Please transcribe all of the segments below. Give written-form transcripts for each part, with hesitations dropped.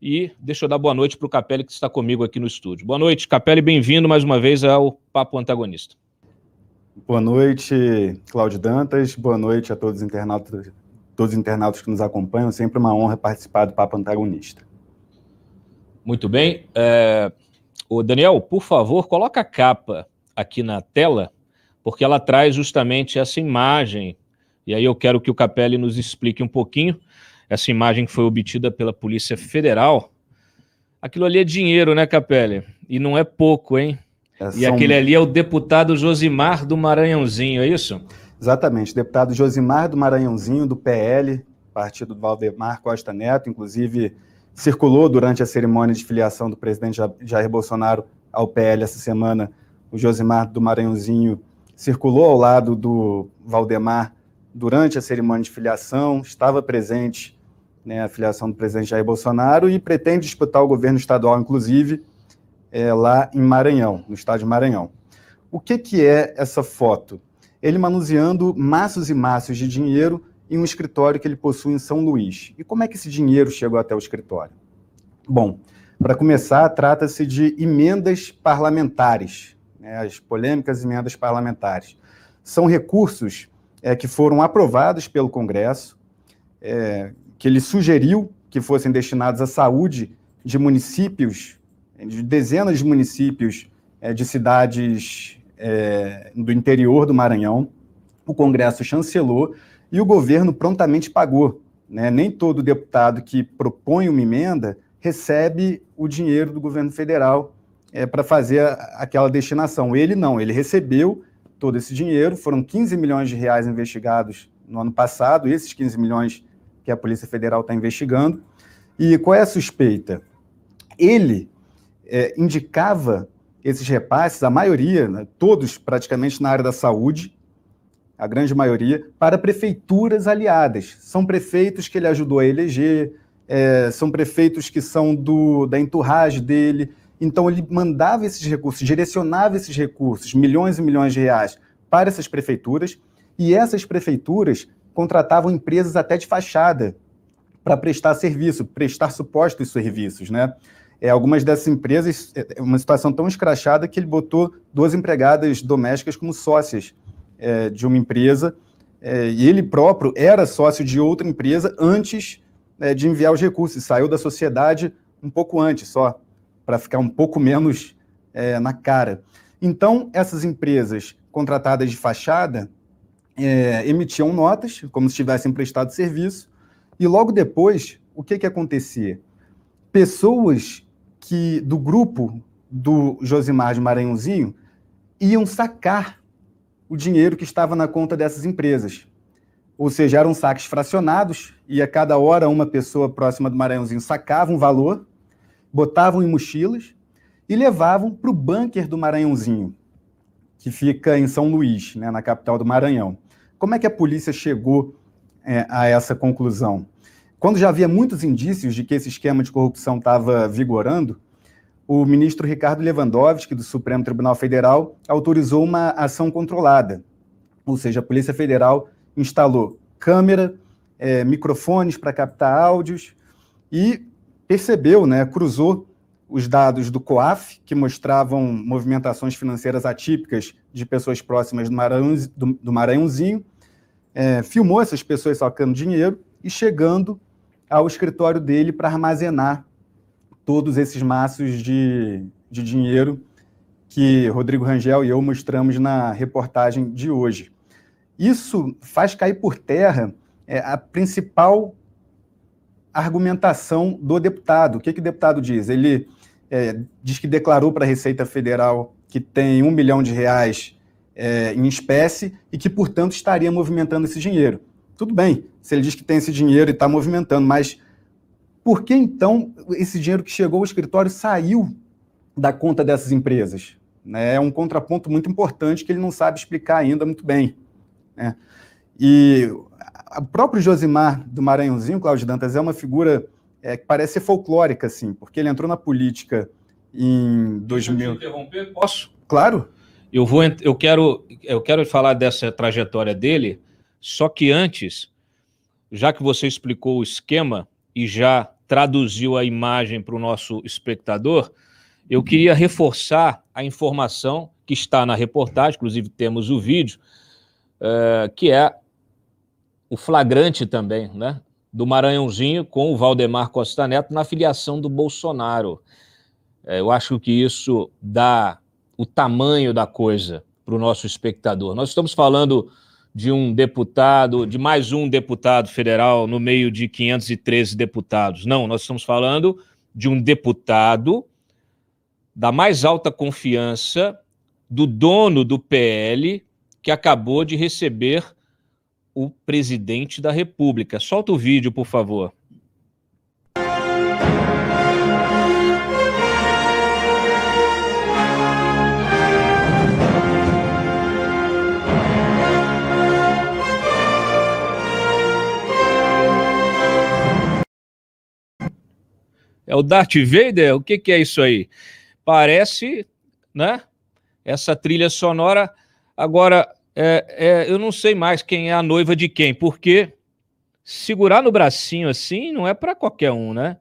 E deixa eu dar boa noite para o Capelli, que está comigo aqui no estúdio. Boa noite, Capelli, bem-vindo mais uma vez ao Papo Antagonista. Boa noite, Cláudio Dantas, boa noite a todos os internautas que nos acompanham, sempre uma honra participar do Papo Antagonista. Muito bem. O Daniel, por favor, coloca a capa aqui na tela, porque ela traz justamente essa imagem, e aí eu quero que o Capelli nos explique um pouquinho. Essa imagem que foi obtida pela Polícia Federal. Aquilo ali é dinheiro, né, Capelli? E não é pouco, hein? E aquele ali é o deputado Josimar do Maranhãozinho, é isso? Exatamente, deputado Josimar do Maranhãozinho, do PL, partido do Valdemar Costa Neto, inclusive circulou durante a cerimônia de filiação do presidente Jair Bolsonaro ao PL essa semana. O Josimar do Maranhãozinho circulou ao lado do Valdemar durante a cerimônia de filiação, estava presente, né, a filiação do presidente Jair Bolsonaro e pretende disputar o governo estadual, inclusive, lá em Maranhão, no estado de Maranhão. O que é essa foto? Ele manuseando maços e maços de dinheiro em um escritório que ele possui em São Luís. E como é que esse dinheiro chegou até o escritório? Bom, para começar, trata-se de emendas parlamentares, né, as polêmicas emendas parlamentares. São recursos que foram aprovados pelo Congresso, que ele sugeriu que fossem destinados à saúde de municípios, de dezenas de municípios de cidades do interior do Maranhão. O Congresso chancelou e o governo prontamente pagou, né? Nem todo deputado que propõe uma emenda recebe o dinheiro do governo federal para fazer aquela destinação. Ele não, ele recebeu todo esse dinheiro, foram 15 milhões de reais investigados no ano passado, esses 15 milhões que a Polícia Federal está investigando. E qual é a suspeita? Ele indicava esses repasses, a maioria, né, todos praticamente na área da saúde, a grande maioria, para prefeituras aliadas. São prefeitos que ele ajudou a eleger, são prefeitos que são da entourage dele. Então, ele mandava esses recursos, direcionava esses recursos, milhões e milhões de reais, para essas prefeituras, e essas prefeituras contratavam empresas até de fachada para prestar serviço, prestar supostos serviços, né? Algumas dessas empresas, uma situação tão escrachada que ele botou 2 empregadas domésticas como sócias de uma empresa, e ele próprio era sócio de outra empresa antes de enviar os recursos, saiu da sociedade um pouco antes só, para ficar um pouco menos na cara. Então, essas empresas contratadas de fachada emitiam notas, como se tivessem prestado serviço, e logo depois, o que acontecia? Pessoas do grupo do Josimar de Maranhãozinho iam sacar o dinheiro que estava na conta dessas empresas. Ou seja, eram saques fracionados, e a cada hora uma pessoa próxima do Maranhãozinho sacava um valor, botavam em mochilas e levavam para o bunker do Maranhãozinho, que fica em São Luís, né, na capital do Maranhão. Como é que a polícia chegou a essa conclusão? Quando já havia muitos indícios de que esse esquema de corrupção estava vigorando, o ministro Ricardo Lewandowski, do Supremo Tribunal Federal, autorizou uma ação controlada. Ou seja, a Polícia Federal instalou câmera, microfones para captar áudios e percebeu, né, cruzou os dados do COAF, que mostravam movimentações financeiras atípicas de pessoas próximas do Maranhãozinho, filmou essas pessoas sacando dinheiro e chegando ao escritório dele para armazenar todos esses maços de dinheiro que Rodrigo Rangel e eu mostramos na reportagem de hoje. Isso faz cair por terra a principal argumentação do deputado. O que o deputado diz? Ele diz que declarou para a Receita Federal que tem R$1 milhão em espécie e que, portanto, estaria movimentando esse dinheiro. Tudo bem, se ele diz que tem esse dinheiro e está movimentando, mas por que, então, esse dinheiro que chegou ao escritório saiu da conta dessas empresas? É um contraponto muito importante que ele não sabe explicar ainda muito bem, né? E o próprio Josimar do Maranhãozinho, Cláudio Dantas, é uma figura que parece ser folclórica, assim, porque ele entrou na política em 2000... Deixa eu te interromper, posso? Claro. Eu quero falar dessa trajetória dele, só que antes, já que você explicou o esquema e já traduziu a imagem para o nosso espectador, eu queria reforçar a informação que está na reportagem, inclusive temos o vídeo, que é o flagrante também, né, do Maranhãozinho com o Valdemar Costa Neto na filiação do Bolsonaro. Eu acho que isso dá o tamanho da coisa para o nosso espectador. Nós estamos falando de um deputado, de mais um deputado federal no meio de 513 deputados. Não, nós estamos falando de um deputado da mais alta confiança do dono do PL, que acabou de receber o presidente da República. Solta o vídeo, por favor. É o Darth Vader? O que é isso aí? Parece, né? Essa trilha sonora. Agora, eu não sei mais quem é a noiva de quem, porque segurar no bracinho assim não é para qualquer um, né?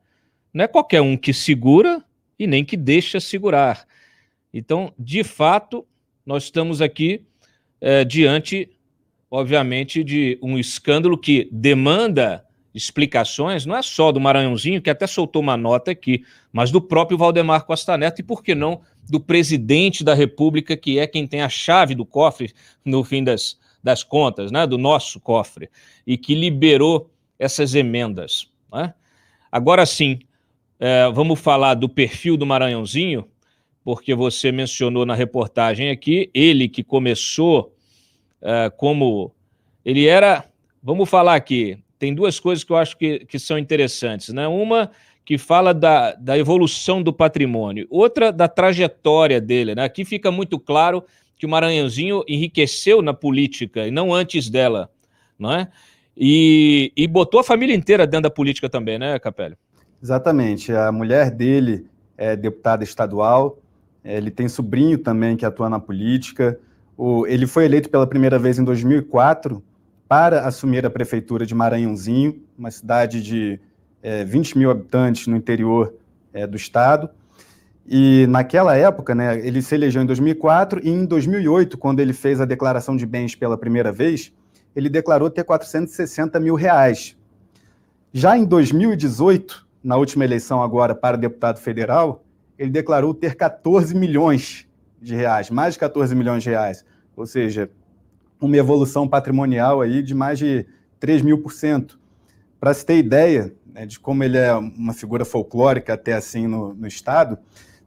Não é qualquer um que segura e nem que deixa segurar. Então, de fato, nós estamos aqui diante, obviamente, de um escândalo que demanda explicações, não é só do Maranhãozinho, que até soltou uma nota aqui, mas do próprio Valdemar Costa Neto e, por que não, do presidente da República, que é quem tem a chave do cofre, no fim das contas, né, do nosso cofre, e que liberou essas emendas, né? Agora sim, vamos falar do perfil do Maranhãozinho, porque você mencionou na reportagem aqui, ele que começou como... Ele era... Vamos falar aqui, tem duas coisas que eu acho que são interessantes, né? Uma que fala da evolução do patrimônio, outra da trajetória dele, né? Aqui fica muito claro que o Maranhãozinho enriqueceu na política e não antes dela, não é? E botou a família inteira dentro da política também, né, Capelli? Exatamente. A mulher dele é deputada estadual, ele tem sobrinho também que atua na política. Ele foi eleito pela primeira vez em 2004 para assumir a prefeitura de Maranhãozinho, uma cidade de 20 mil habitantes no interior do estado. E naquela época, né, ele se elegeu em 2004 e em 2008, quando ele fez a declaração de bens pela primeira vez, ele declarou ter R$460 mil. Já em 2018, na última eleição agora para deputado federal, ele declarou ter 14 milhões de reais, mais de 14 milhões de reais, ou seja, uma evolução patrimonial aí de mais de 3.000%. Para se ter ideia, né, de como ele é uma figura folclórica até assim no estado,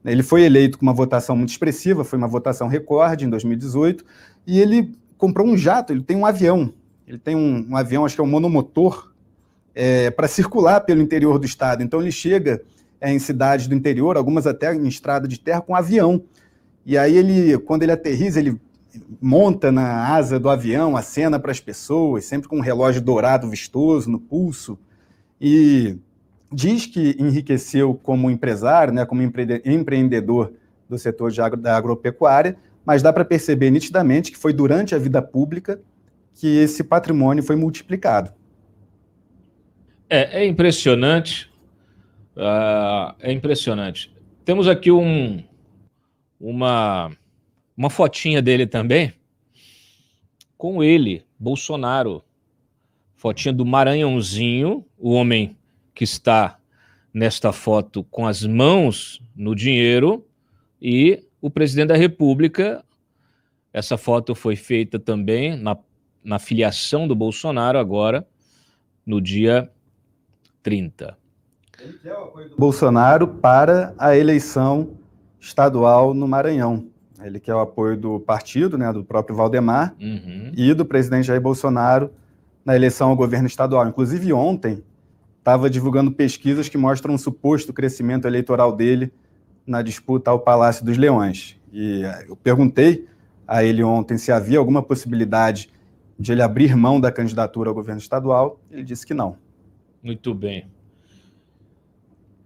né, ele foi eleito com uma votação muito expressiva, foi uma votação recorde em 2018, e ele comprou um jato, ele tem um avião, ele tem um avião, acho que é um monomotor, para circular pelo interior do estado. Então ele chega em cidades do interior, algumas até em estrada de terra, com avião. E aí quando ele aterriza, ele monta na asa do avião, acena para as pessoas, sempre com um relógio dourado vistoso no pulso, e diz que enriqueceu como empresário, né, como empreendedor do setor da agropecuária, mas dá para perceber nitidamente que foi durante a vida pública que esse patrimônio foi multiplicado. É impressionante, é impressionante. Temos aqui uma fotinha dele também, com ele, Bolsonaro, fotinha do Maranhãozinho, o homem que está nesta foto com as mãos no dinheiro, e o presidente da República. Essa foto foi feita também na filiação do Bolsonaro agora, no dia 30. Ele quer o apoio do Bolsonaro para a eleição estadual no Maranhão. Ele quer o apoio do partido, né, do próprio Valdemar, e do presidente Jair Bolsonaro na eleição ao governo estadual. Inclusive, ontem, estava divulgando pesquisas que mostram um suposto crescimento eleitoral dele na disputa ao Palácio dos Leões. E eu perguntei a ele ontem se havia alguma possibilidade de ele abrir mão da candidatura ao governo estadual. Ele disse que não. Muito bem.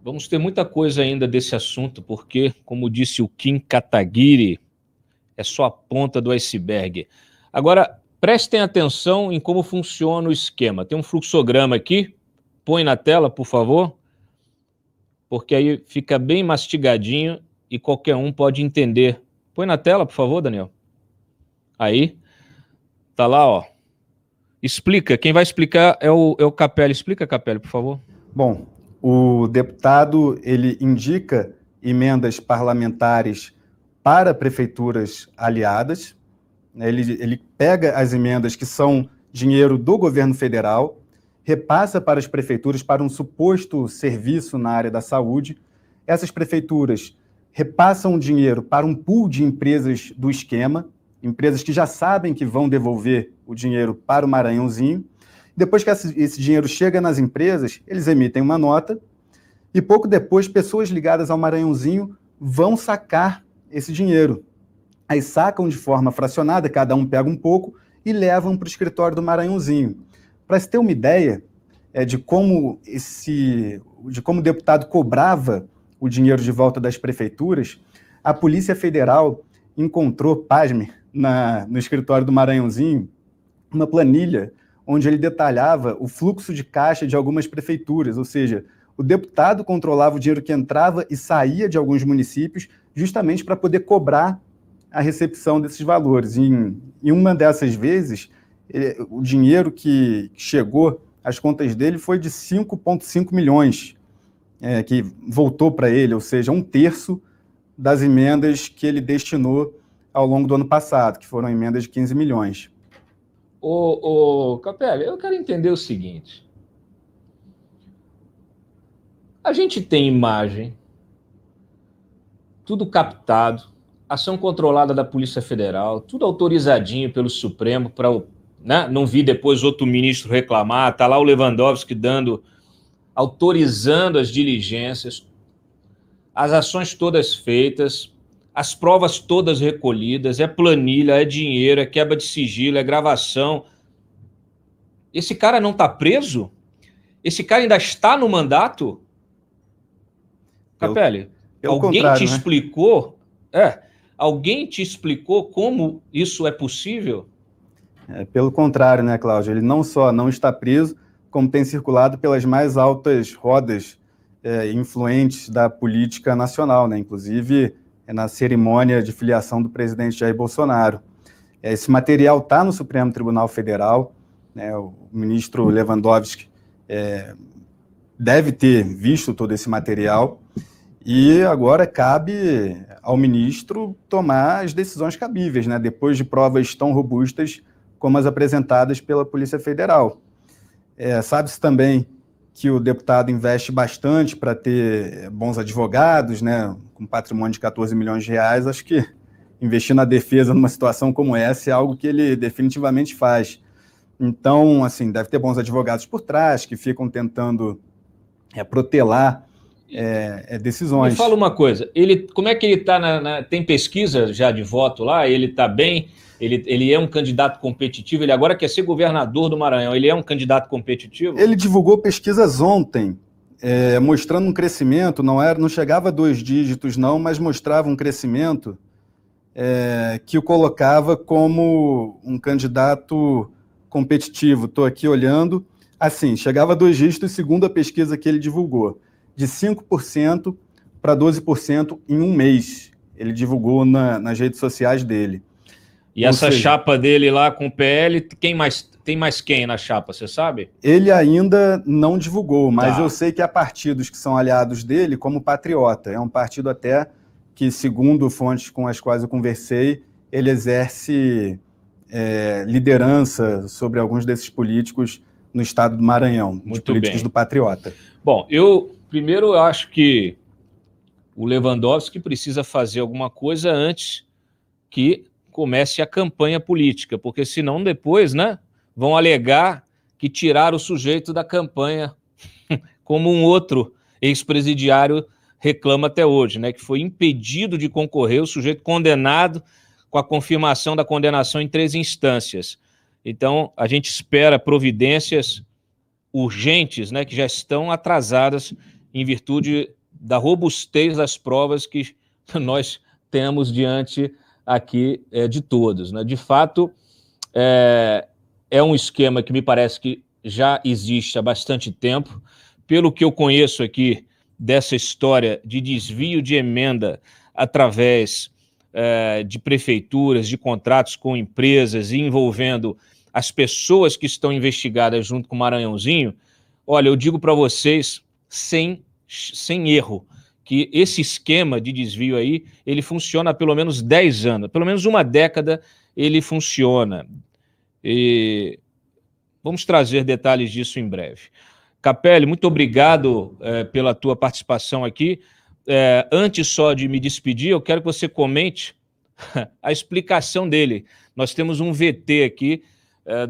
Vamos ter muita coisa ainda desse assunto, porque, como disse o Kim Kataguiri, é só a ponta do iceberg. Agora, prestem atenção em como funciona o esquema. Tem um fluxograma aqui, põe na tela, por favor. porque aí fica bem mastigadinho e qualquer um pode entender. Põe na tela, por favor, Daniel. Aí, tá lá, ó. Explica, quem vai explicar é o Capelli. Explica, Capelli, por favor. Bom, o deputado, ele indica emendas parlamentares para prefeituras aliadas, né? Ele pega as emendas que são dinheiro do governo federal, repassa para as prefeituras para um suposto serviço na área da saúde. Essas prefeituras repassam o dinheiro para um pool de empresas do esquema, empresas que já sabem que vão devolver o dinheiro para o Maranhãozinho. Depois que esse dinheiro chega nas empresas, eles emitem uma nota e pouco depois pessoas ligadas ao Maranhãozinho vão sacar esse dinheiro. Aí sacam de forma fracionada, cada um pega um pouco e levam para o escritório do Maranhãozinho. Para se ter uma ideia de como o deputado cobrava o dinheiro de volta das prefeituras, a Polícia Federal encontrou, pasme, no escritório do Maranhãozinho, uma planilha onde ele detalhava o fluxo de caixa de algumas prefeituras, ou seja, o deputado controlava o dinheiro que entrava e saía de alguns municípios justamente para poder cobrar a recepção desses valores. Em uma dessas vezes, o dinheiro que chegou às contas dele foi de 5,5 milhões, que voltou para ele, ou seja, 1/3 das emendas que ele destinou ao longo do ano passado, que foram emendas de 15 milhões. Capelli, eu quero entender o seguinte. A gente tem imagem, tudo captado, ação controlada da Polícia Federal, tudo autorizadinho pelo Supremo, para não vi depois outro ministro reclamar, está lá o Lewandowski autorizando as diligências, as ações todas feitas, as provas todas recolhidas, é planilha, é dinheiro, é quebra de sigilo, é gravação. Esse cara não está preso? Esse cara ainda está no mandato? Capelli, alguém te explicou? Alguém te explicou como isso é possível? Pelo contrário, né, Cláudio? Ele não só não está preso, como tem circulado pelas mais altas rodas influentes da política nacional, né? Inclusive na cerimônia de filiação do presidente Jair Bolsonaro. Esse material está no Supremo Tribunal Federal, né? O ministro Lewandowski deve ter visto todo esse material e agora cabe ao ministro tomar as decisões cabíveis, né? Depois de provas tão robustas como as apresentadas pela Polícia Federal. Sabe-se também que o deputado investe bastante para ter bons advogados, né, com patrimônio de 14 milhões de reais. Acho que investir na defesa numa situação como essa é algo que ele definitivamente faz. Então, assim, deve ter bons advogados por trás que ficam tentando protelar decisões. Me fala uma coisa, como é que ele está tem pesquisa já de voto lá? Ele está bem? Ele é um candidato competitivo? Ele agora quer ser governador do Maranhão. Ele é um candidato competitivo? Ele divulgou pesquisas ontem, mostrando um crescimento, não chegava a 2 dígitos não, mas mostrava um crescimento que o colocava como um candidato competitivo. Estou aqui olhando, assim, chegava a 2 dígitos segundo a pesquisa que ele divulgou, de 5% para 12% em um mês. Ele divulgou nas redes sociais dele. E essa chapa dele lá com o PL, tem mais quem na chapa, você sabe? Ele ainda não divulgou, mas eu sei que há partidos que são aliados dele, como o Patriota. É um partido até que, segundo fontes com as quais eu conversei, ele exerce liderança sobre alguns desses políticos no estado do Maranhão, os políticos do Patriota. Bom, primeiro eu acho que o Lewandowski precisa fazer alguma coisa antes que comece a campanha política, porque senão depois, vão alegar que tiraram o sujeito da campanha, como um outro ex-presidiário reclama até hoje, que foi impedido de concorrer, o sujeito condenado com a confirmação da condenação em 3 instâncias. Então, a gente espera providências urgentes, que já estão atrasadas em virtude da robustez das provas que nós temos diante aqui de todos. De fato, é um esquema que me parece que já existe há bastante tempo. Pelo que eu conheço aqui dessa história de desvio de emenda através de prefeituras, de contratos com empresas e envolvendo as pessoas que estão investigadas junto com o Maranhãozinho, olha, eu digo para vocês, sem erro, que esse esquema de desvio aí, ele funciona há pelo menos 10 anos, pelo menos uma década ele funciona. E vamos trazer detalhes disso em breve. Capelli, muito obrigado pela tua participação aqui. Antes só de me despedir, eu quero que você comente a explicação dele. Nós temos um VT aqui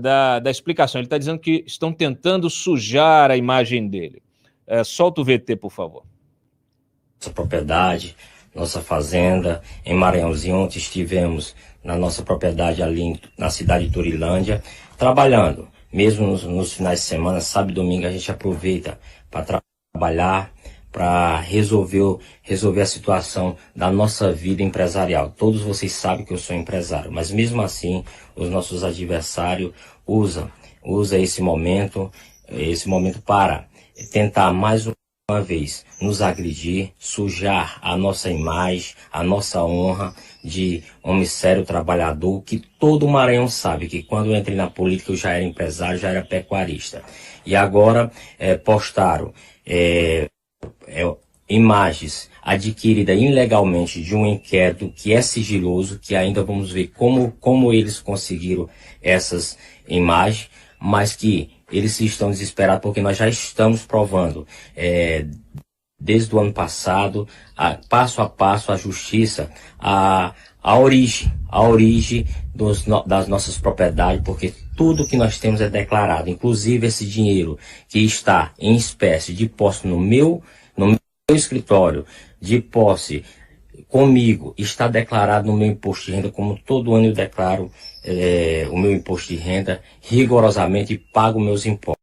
da explicação. Ele está dizendo que estão tentando sujar a imagem dele. Solta o VT, por favor. Nossa propriedade, nossa fazenda em Maranhãozinho. Ontem estivemos na nossa propriedade ali na cidade de Turilândia, trabalhando. Mesmo nos finais de semana, sábado e domingo, a gente aproveita para trabalhar, para resolver a situação da nossa vida empresarial. Todos vocês sabem que eu sou empresário, mas mesmo assim, os nossos adversários usam esse momento para tentar mais uma vez nos agredir, sujar a nossa imagem, a nossa honra de homem sério, trabalhador, que todo Maranhão sabe que quando eu entrei na política eu já era empresário, já era pecuarista. E agora postaram imagens adquiridas ilegalmente de um inquérito que é sigiloso, que ainda vamos ver como eles conseguiram essas imagens, mas que eles estão desesperados porque nós já estamos provando desde o ano passado, passo a passo, a justiça, a origem das nossas propriedades, porque tudo que nós temos é declarado, inclusive esse dinheiro que está em espécie de posse no meu escritório, de posse comigo, está declarado no meu imposto de renda, como todo ano eu declaro o meu imposto de renda rigorosamente e pago meus impostos.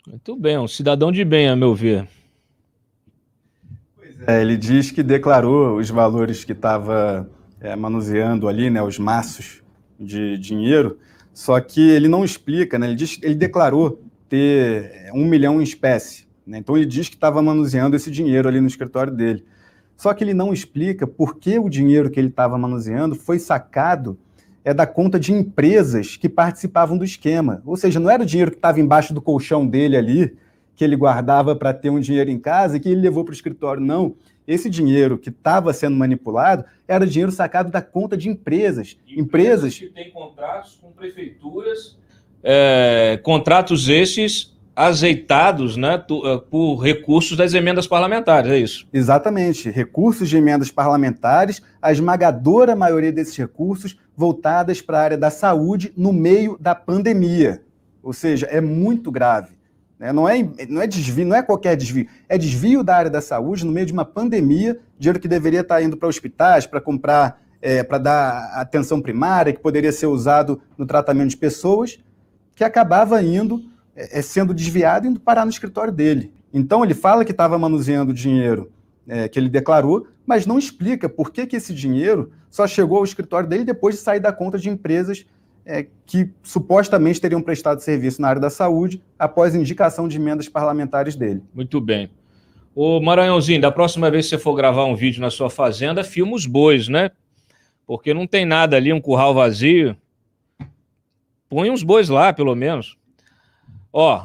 Muito bem, um cidadão de bem, a meu ver. Ele diz que declarou os valores que estava manuseando ali, né, os maços de dinheiro, só que ele não explica, né, ele declarou ter 1 milhão em espécie, né, então ele diz que estava manuseando esse dinheiro ali no escritório dele. Só que ele não explica por que o dinheiro que ele estava manuseando foi sacado da conta de empresas que participavam do esquema. Ou seja, não era o dinheiro que estava embaixo do colchão dele ali, que ele guardava para ter um dinheiro em casa e que ele levou para o escritório. Não. Esse dinheiro que estava sendo manipulado era dinheiro sacado da conta de empresas. Empresas que têm contratos com prefeituras, contratos esses azeitados, né, por recursos das emendas parlamentares, é isso? Exatamente, recursos de emendas parlamentares, a esmagadora maioria desses recursos voltadas para a área da saúde no meio da pandemia. Ou seja, é muito grave. Né? Não é desvio, não é qualquer desvio, é desvio da área da saúde no meio de uma pandemia, dinheiro que deveria estar indo para hospitais, para comprar, para dar atenção primária, que poderia ser usado no tratamento de pessoas, que acabava sendo desviado e indo parar no escritório dele. Então, ele fala que estava manuseando o dinheiro que ele declarou, mas não explica por que esse dinheiro só chegou ao escritório dele depois de sair da conta de empresas que supostamente teriam prestado serviço na área da saúde após indicação de emendas parlamentares dele. Muito bem. Ô Maranhãozinho, da próxima vez que você for gravar um vídeo na sua fazenda, filma os bois, né? Porque não tem nada ali, um curral vazio. Põe uns bois lá, pelo menos.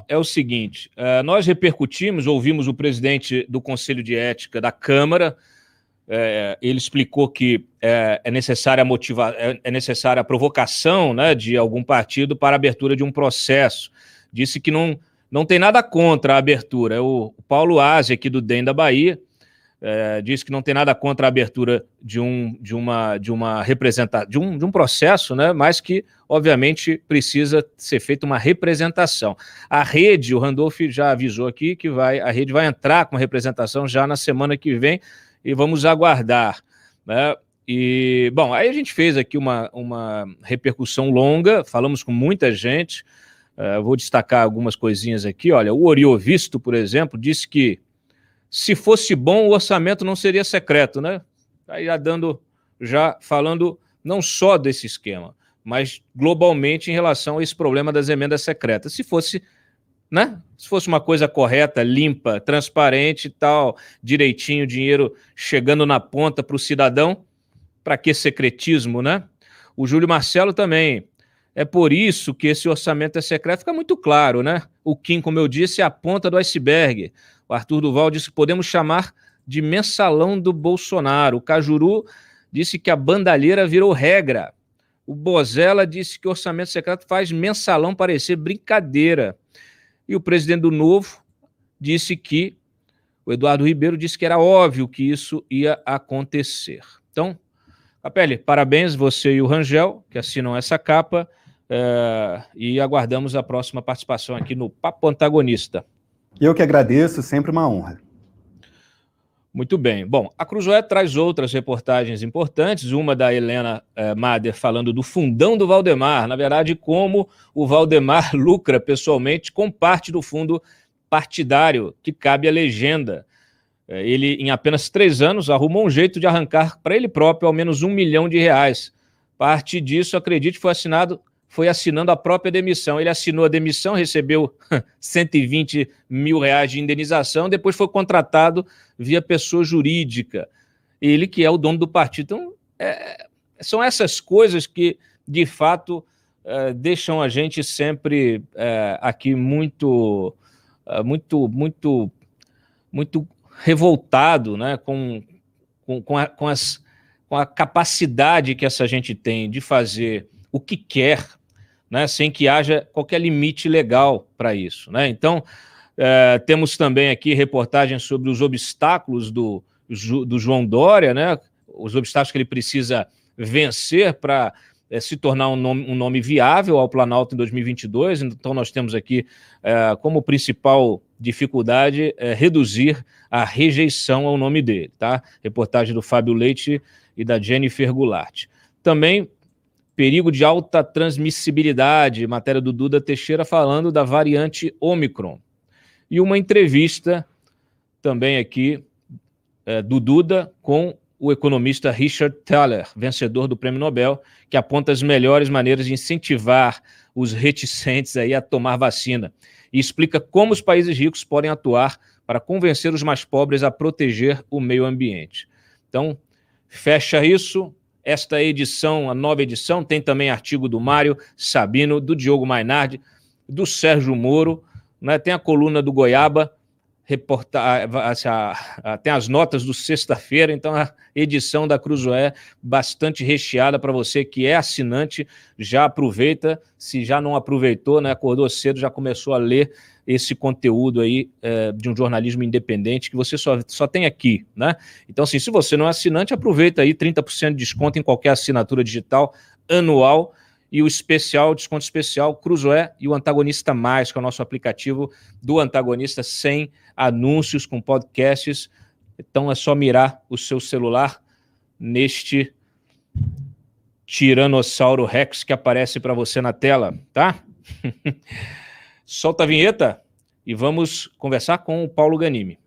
É o seguinte, nós repercutimos, ouvimos o presidente do Conselho de Ética da Câmara, ele explicou que é necessária a provocação, né, de algum partido para a abertura de um processo. Disse que não tem nada contra a abertura. O Paulo Aze, aqui do DEM da Bahia, disse que não tem nada contra a abertura de um processo, né, mas que, obviamente, precisa ser feita uma representação. A rede, o Randolph já avisou aqui que a rede vai entrar com representação já na semana que vem e vamos aguardar, né? E, bom, aí a gente fez aqui uma repercussão longa, falamos com muita gente, vou destacar algumas coisinhas aqui. Olha, o Oriovisto, por exemplo, disse que se fosse bom, o orçamento não seria secreto, né? Aí já falando não só desse esquema, mas globalmente em relação a esse problema das emendas secretas. Se fosse né? Se fosse uma coisa correta, limpa, transparente e tal, direitinho, dinheiro chegando na ponta para o cidadão, para que secretismo, né? O Júlio Marcelo também. É por isso que esse orçamento é secreto. Fica muito claro, né? O Kim, como eu disse, é a ponta do iceberg. O Arthur Duval disse que podemos chamar de mensalão do Bolsonaro. O Cajuru disse que a bandalheira virou regra. O Bozella disse que o orçamento secreto faz mensalão parecer brincadeira. E o presidente do Novo disse que, o Eduardo Ribeiro disse que era óbvio que isso ia acontecer. Então, Capelli, parabéns você e o Rangel, que assinam essa capa, e aguardamos a próxima participação aqui no Papo Antagonista. Eu que agradeço, sempre uma honra. Muito bem. Bom, a Cruzoé traz outras reportagens importantes, uma da Helena Mader falando do fundão do Valdemar, na verdade, como o Valdemar lucra pessoalmente com parte do fundo partidário que cabe à legenda. Ele, em apenas 3 anos, arrumou um jeito de arrancar para ele próprio ao menos R$1 milhão. Parte disso, acredite, foi assinando a própria demissão. Ele assinou a demissão, recebeu R$120 mil de indenização, depois foi contratado via pessoa jurídica. Ele que é o dono do partido. Então, são essas coisas que, de fato, deixam a gente sempre aqui muito revoltado, né, com a capacidade que essa gente tem de fazer o que quer, né, sem que haja qualquer limite legal para isso, né? Então, temos também aqui reportagens sobre os obstáculos do João Dória, né, os obstáculos que ele precisa vencer para se tornar um nome viável ao Planalto em 2022. Então, nós temos aqui como principal dificuldade reduzir a rejeição ao nome dele, tá? Reportagem do Fábio Leite e da Jennifer Goulart. Também perigo de alta transmissibilidade, matéria do Duda Teixeira falando da variante Ômicron. E uma entrevista também aqui do Duda com o economista Richard Thaler, vencedor do Prêmio Nobel, que aponta as melhores maneiras de incentivar os reticentes aí a tomar vacina e explica como os países ricos podem atuar para convencer os mais pobres a proteger o meio ambiente. Então, fecha isso. Esta edição, a nova edição, tem também artigo do Mário Sabino, do Diogo Mainardi, do Sérgio Moro, né? Tem a coluna do Goiaba, tem as notas do sexta-feira, então a edição da Cruzoé bastante recheada para você que é assinante, já aproveita, se já não aproveitou, né, acordou cedo, já começou a ler esse conteúdo aí de um jornalismo independente que você só tem aqui, né? Então, assim, se você não é assinante, aproveita aí 30% de desconto em qualquer assinatura digital anual. E o desconto especial, Cruzoé e o Antagonista Mais, que é o nosso aplicativo do Antagonista, sem anúncios, com podcasts. Então é só mirar o seu celular neste Tiranossauro Rex que aparece para você na tela, tá? Solta a vinheta e vamos conversar com o Paulo Ganimi.